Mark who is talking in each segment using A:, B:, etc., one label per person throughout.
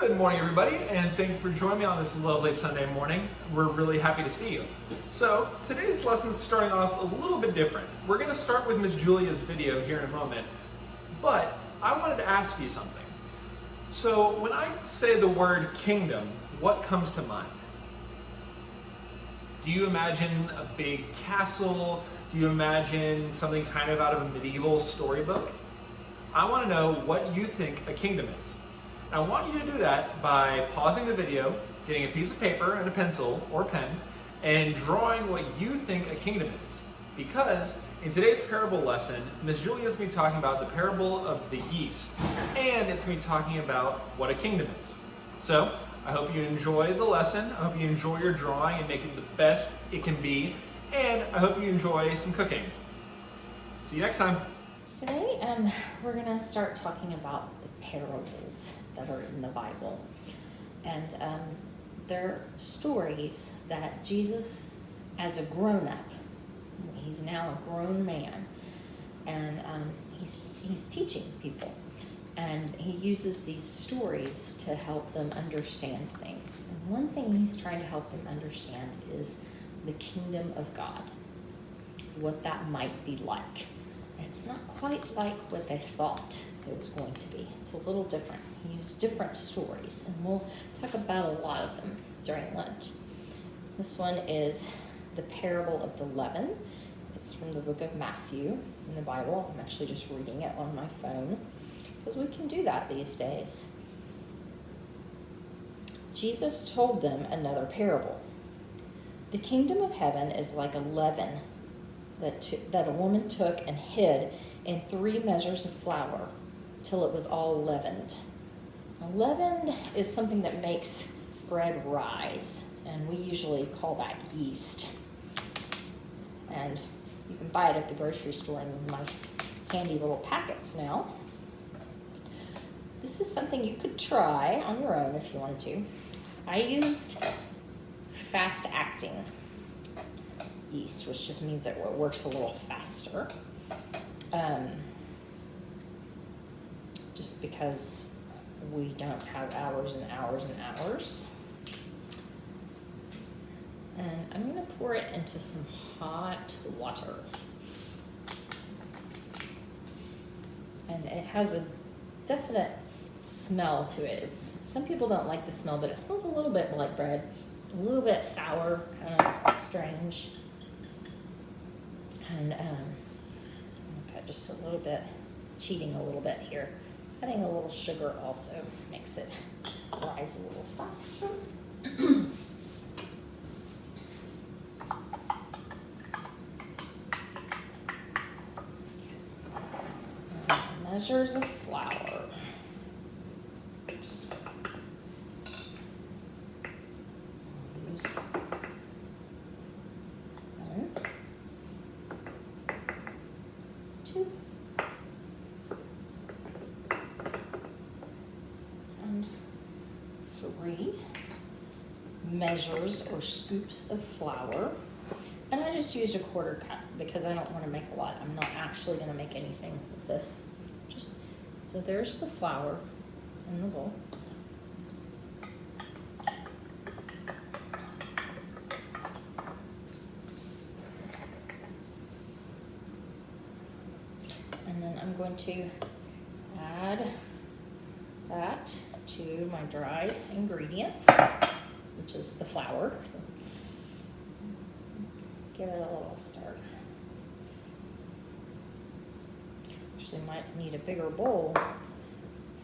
A: Good morning, everybody, and thank you for joining me on this lovely Sunday morning. We're really happy to see you. So, today's lesson is starting off a little bit different. We're going to start with Miss Julia's video here in a moment, but I wanted to ask you something. So, when I say the word kingdom, what comes to mind? Do you imagine a big castle? Do you imagine something kind of out of a medieval storybook? I want to know what you think a kingdom is. I want you to do that by pausing the video, getting a piece of paper and a pencil or pen, and drawing what you think a kingdom is. Because in today's parable lesson, Miss Julia is going to be talking about the parable of the yeast, and it's going to be talking about what a kingdom is. So, I hope you enjoy the lesson. I hope you enjoy your drawing and make it the best it can be, and I hope you enjoy some cooking. See you next time.
B: Today, we're going to start talking about the parables that are in the Bible. And they're stories that Jesus, as a grown-up, he's now a grown man, and he's teaching people. And he uses these stories to help them understand things. And one thing he's trying to help them understand is the kingdom of God, what that might be like. And it's not quite like what they thought it was going to be. It's a little different. He used different stories, and we'll talk about a lot of them during Lent. This one is the parable of the leaven. It's from the book of Matthew in the Bible. I'm actually just reading it on my phone, because we can do that these days. Jesus told them another parable. The kingdom of heaven is like a leaven that a woman took and hid in 3 measures of flour till it was all leavened. Now, leavened is something that makes bread rise, and we usually call that yeast. And you can buy it at the grocery store in nice handy little packets now. This is something you could try on your own if you wanted to. I used fast-acting yeast, which just means that it works a little faster. Just because we don't have hours and hours and hours. And I'm going to pour it into some hot water. And it has a definite smell to it. Some people don't like the smell, but it smells a little bit like bread, a little bit sour, kind of strange. And okay, just a little bit, cheating a little bit here. Adding a little sugar also makes it rise a little faster. Measures of flour. Oops. Use 1, 2, and 3 measures or scoops of flour. And I just used a 1/4 cup because I don't want to make a lot. I'm not actually going to make anything with this. So there's the flour in the bowl. And then I'm going to add that to my dried ingredients, which is the flour. Give it a little stir. Actually might need a bigger bowl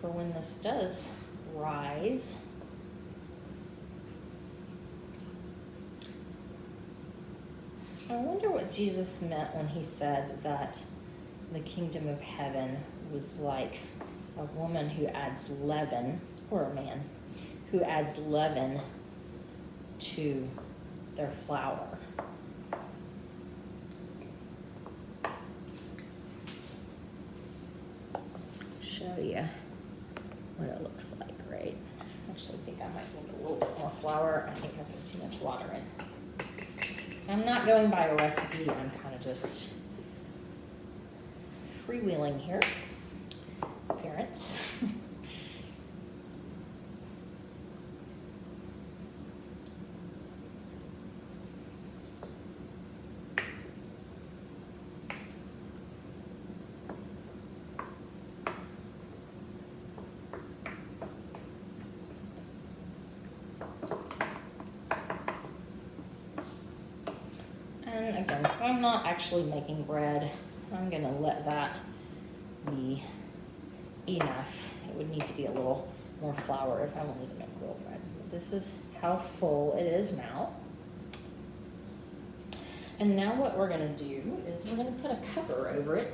B: for when this does rise. I wonder what Jesus meant when he said that the kingdom of heaven was like a woman who adds leaven, or a man who adds leaven to their flour. Show you what it looks like, right? Actually, I think I might need a little bit more flour. I think I put too much water in. So I'm not going by a recipe. I'm kind of just freewheeling here. Appearance. I'm not actually making bread. I'm gonna let that be enough. It would need to be a little more flour if I wanted to make real bread. This is how full it is now. And now what we're gonna do is we're gonna put a cover over it.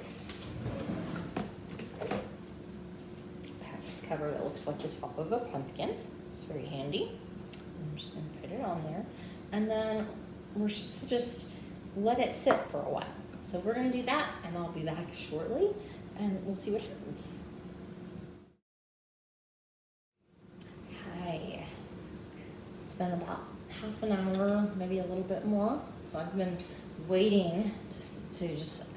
B: I have this cover that looks like the top of a pumpkin. It's very handy. I'm just gonna put it on there. And then we're just let it sit for a while. So we're gonna do that, and I'll be back shortly, and we'll see what happens. Hi. It's been about half an hour, maybe a little bit more. So I've been waiting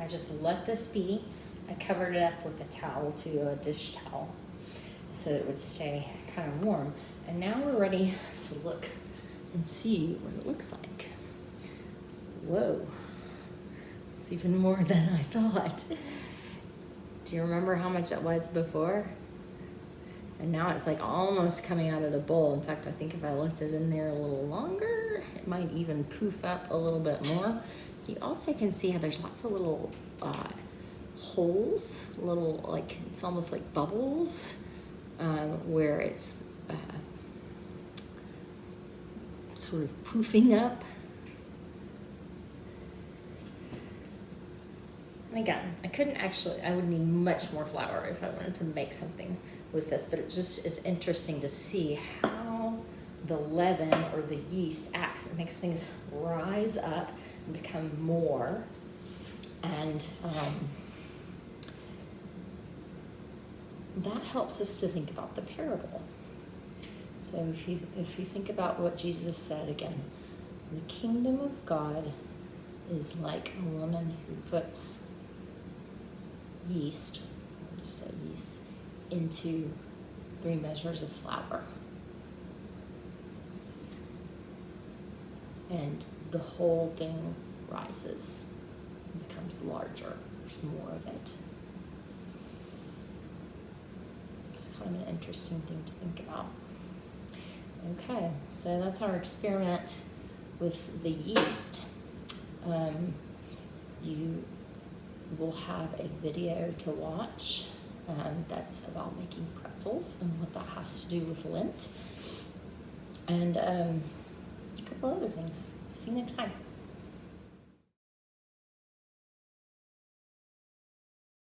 B: I just let this be. I covered it up with a towel, a dish towel, so it would stay kind of warm. And now we're ready to look and see what it looks like. Whoa, it's even more than I thought. Do you remember how much it was before? And now it's like almost coming out of the bowl. In fact, I think if I left it in there a little longer, it might even poof up a little bit more. You also can see how there's lots of little holes, it's almost like bubbles, where it's sort of poofing up. And again, I would need much more flour if I wanted to make something with this, but it just is interesting to see how the leaven or the yeast acts. It makes things rise up and become more. And that helps us to think about the parable. So if you think about what Jesus said again, the kingdom of God is like a woman who puts yeast into 3 measures of flour. And the whole thing rises and becomes larger. There's more of it. It's kind of an interesting thing to think about. Okay, so that's our experiment with the yeast. You will have a video to watch that's about making pretzels and what that has to do with Lent. And a couple other things. See you next time.